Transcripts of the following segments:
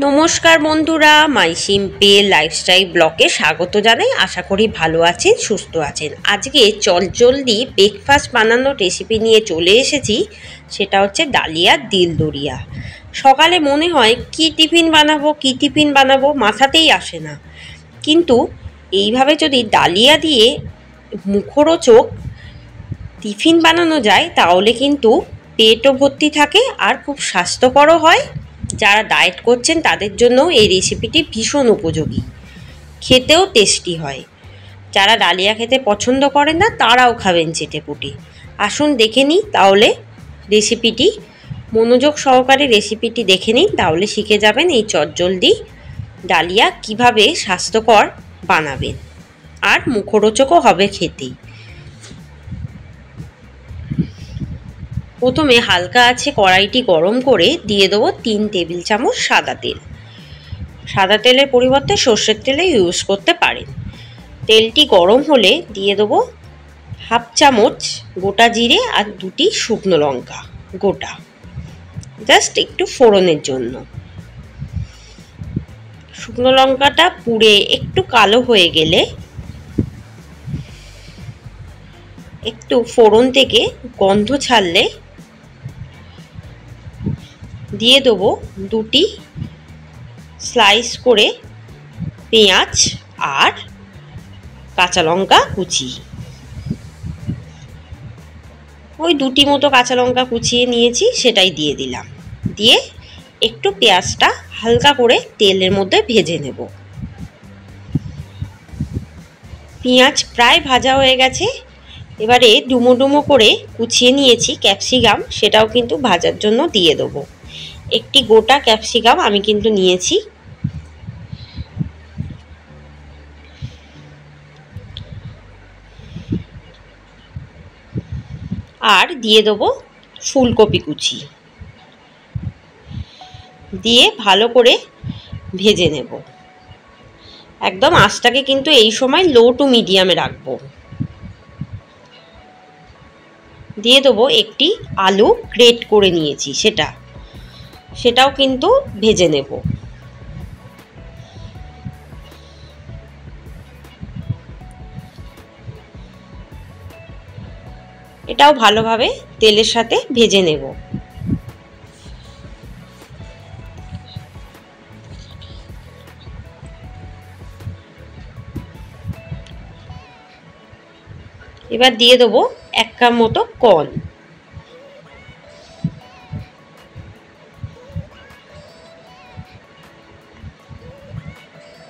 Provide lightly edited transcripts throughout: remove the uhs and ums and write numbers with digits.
নমস্কার বন্ধুরা, মাই simple lifestyle ব্লগে স্বাগত জানাই। আশা করি ভালো আছেন, সুস্থ আছেন। আজকে চটজলদি ব্রেকফাস্ট বানানোর রেসিপি নিয়ে চলে এসেছি। সেটা হচ্ছে ডালিয়া দিল দরিয়া। সকালে মনে হয় কি টিফিন বানাবো মাথাতেই আসে না, কিন্তু এইভাবে যদি ডালিয়া দিয়ে মুখরোচক টিফিন বানানো যায় তাহলে কিন্তু পেটও ভর্তি থাকে আর খুব স্বাস্থ্যকরও হয়। যারা ডায়েট করছেন তাদের জন্য এই রেসিপিটি ভীষণ উপযোগী, খেতেও টেস্টি হয়। যারা ডালিয়া খেতে পছন্দ করেন না তারাও খাবেন চেটেপুটে। আসুন দেখে নিই তাহলে রেসিপিটি, মনোযোগ সহকারে রেসিপিটি দেখে নিন, তাহলে শিখে যাবেন এই চটজলদি ডালিয়া কিভাবে স্বাস্থ্যকর বানাবেন আর মুখরোচকও হবে খেতেই। প্রথমে হালকা আছে কড়াইটি গরম করে দিয়ে দেবো 3 টেবিল চামচ সাদা তেল। সাদা তেলের পরিবর্তে সর্ষের তেলে ইউজ করতে পারেন। তেলটি গরম হলে দিয়ে দেবো হাফ চামচ গোটা জিরে আর 2টি শুকনো লঙ্কা গোটা, জাস্ট একটু ফোড়নের জন্য। শুকনো লঙ্কাটা পুড়ে একটু কালো হয়ে গেলে, একটু ফোড়ন থেকে গন্ধ ছাড়লে দিয়ে দেবো 2টি স্লাইস করে পেঁয়াজ আর কাঁচা লঙ্কা কুচি। ওই 2টি মতো কাঁচা লঙ্কা কুচিয়ে নিয়েছি, সেটাই দিয়ে দিলাম। দিয়ে একটু পেঁয়াজটা হালকা করে তেলের মধ্যে ভেজে নেব। পেঁয়াজ প্রায় ভাজা হয়ে গেছে। এবারে ডুমো ডুমো করে কুচিয়ে নিয়েছি ক্যাপসিকাম, সেটাও কিন্তু ভাজার জন্য দিয়ে দেবো। একটি গোটা ক্যাপসিকাম আমি কিন্তু নিয়েছি। আর দিয়ে দেবো ফুলকপি কুচি, দিয়ে ভালো করে ভেজে নেব। একদম আঁচটাকে কিন্তু এই সময় লো টু মিডিয়ামে রাখবো। দিয়ে দেবো একটি আলু গ্রেট করে নিয়েছি, সেটাও কিন্তু ভেজে নেব। এটাও ভালোভাবে তেলের সাথে ভেজে নেব। এবার দিয়ে দেবো 1 কাপ মতো কর্ন।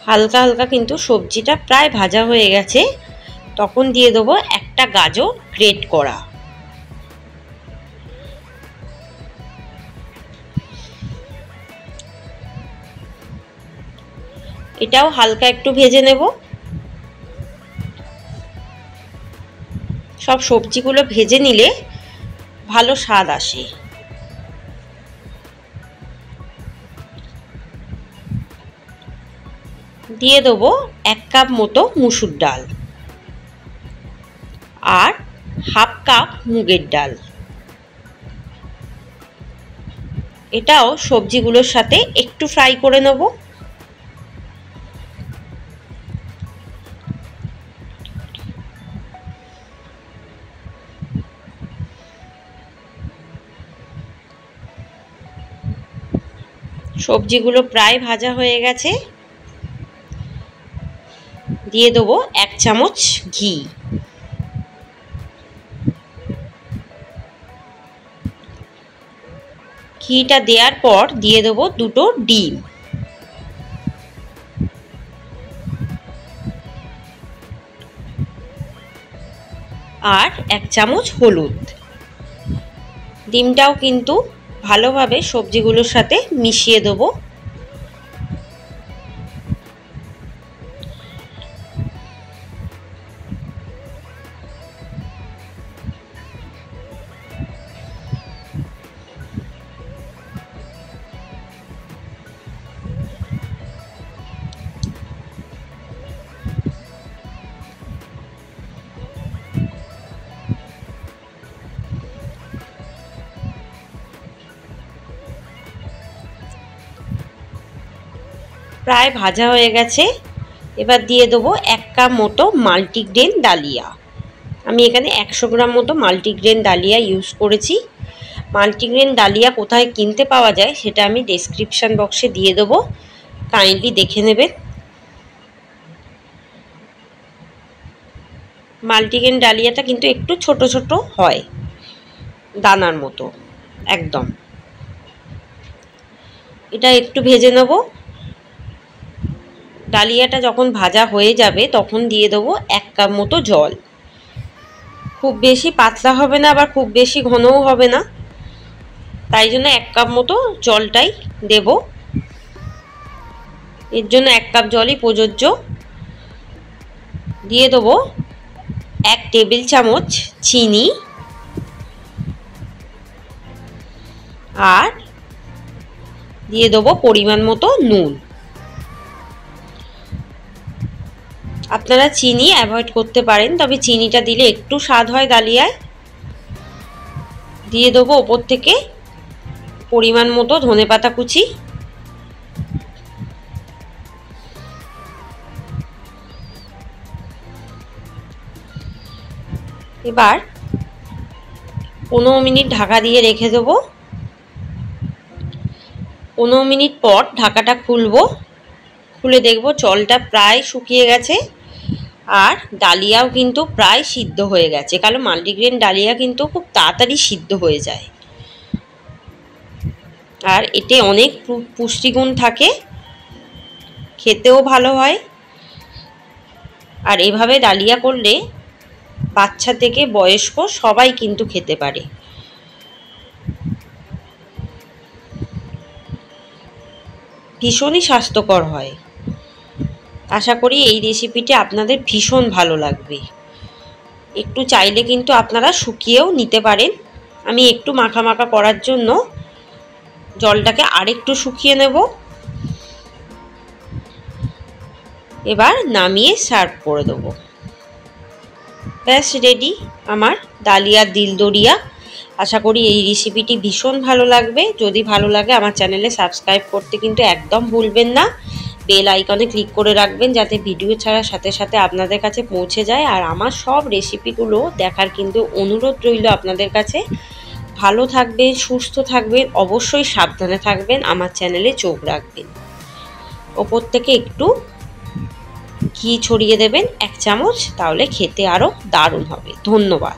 হালকা হালকা কিন্তু সবজিটা প্রায় ভাজা হয়ে গেছে, তখন দিয়ে দেবো একটা গাজর গ্রেট করা। এটাও হালকা একটু ভেজে নেব। সব সবজিগুলো ভেজে নিলে ভালো স্বাদ আসে। দিয়ে দেবো 1 কাপ মতো মুসুর ডাল আর হাফ কাপ মুগের ডাল। এটাও সবজিগুলোর সাথে একটু ফ্রাই করে নেব। সবজিগুলো প্রায় ভাজা হয়ে গেছে। দিয়ে দেবো 1 চামচ ঘি। ঘিটা দেওয়ার পর দিয়ে দেবো 2টো ডিম আর 1 চামচ হলুদ। ডিমটাও কিন্তু ভালোভাবে সবজিগুলোর সাথে মিশিয়ে দেবো। প্রায় ভাজা হয়ে গেছে। এবার দিয়ে দেবো 1 কাপ মতো মাল্টিগ্রেন ডালিয়া। আমি এখানে 100 গ্রাম মতো মাল্টিগ্রেন ডালিয়া ইউজ করেছি। মাল্টিগ্রেন ডালিয়া কোথায় কিনতে পাওয়া যায় সেটা আমি ডেসক্রিপশান বক্সে দিয়ে দেবো, কাইন্ডলি দেখে নেবেন। মাল্টিগ্রেন ডালিয়াটা কিন্তু একটু ছোট ছোট হয়, দানার মতো একদম। এটা একটু ভেজে নেব। ডালিয়াটা যখন ভাজা হয়ে যাবে তখন দিয়ে দেবো 1 কাপ মতো জল। খুব বেশি পাতলা হবে না, আবার খুব বেশি ঘনও হবে না, তাই জন্য 1 কাপ মতো জলটাই দেব। এর জন্য 1 কাপ জলই প্রযোজ্য। দিয়ে দেবো 1 টেবিল চামচ চিনি আর দিয়ে দেবো পরিমাণ মতো নুন। আপনারা চিনি অ্যাভয়েড করতে পারেন, তবে চিনিটা দিলে একটু স্বাদ হয় ডালিয়ায়। দিয়ে দেবো ওপর থেকে পরিমাণ মতো ধনেপাতা কুচি। এবার 15 মিনিট ঢাকা দিয়ে রেখে দেবো। 15 মিনিট পর ঢাকাটা খুলবো। খুলে দেখবো জলটা প্রায় শুকিয়ে গেছে আর ডালিয়াও কিন্তু প্রায় সিদ্ধ হয়ে গেছে, কারণ মাল্টিগ্রেন ডালিয়া কিন্তু খুব তাড়াতাড়ি সিদ্ধ হয়ে যায় আর এতে অনেক পুষ্টিগুণ থাকে, খেতেও ভালো হয়। আর এভাবে ডালিয়া করলে বাচ্চা থেকে বয়স্ক সবাই কিন্তু খেতে পারে। ভীষণই স্বাস্থ্যকর হয়। আশা করি এই রেসিপিটি আপনাদের ভীষণ ভালো লাগবে। একটু চাইলে কিন্তু আপনারা শুকিয়েও নিতে পারেন। আমি একটু মাখা মাখা করার জন্য জলটাকে আরেকটু শুকিয়ে নেব। এবার নামিয়ে সার্ভ করে দেবো। ব্যাস রেডি আমার ডালিয়ার দিলদরিয়া। আশা করি এই রেসিপিটি ভীষণ ভালো লাগবে। যদি ভালো লাগে আমার চ্যানেলে সাবস্ক্রাইব করতে কিন্তু একদম ভুলবেন না। বেল আইকনে ক্লিক করে রাখবেন যাতে ভিডিও ছাড়ার সাথে সাথে আপনাদের কাছে পৌঁছে যায়। আর আমার সব রেসিপিগুলো দেখার কিন্তু অনুরোধ রইল আপনাদের কাছে। ভালো থাকবেন, সুস্থ থাকবেন, অবশ্যই সাবধানে থাকবেন, আমার চ্যানেলে চোখ রাখবেন। ওপর থেকে একটু ঘি ছড়িয়ে দেবেন 1 চামচ, তাহলে খেতে আরও দারুণ হবে। ধন্যবাদ।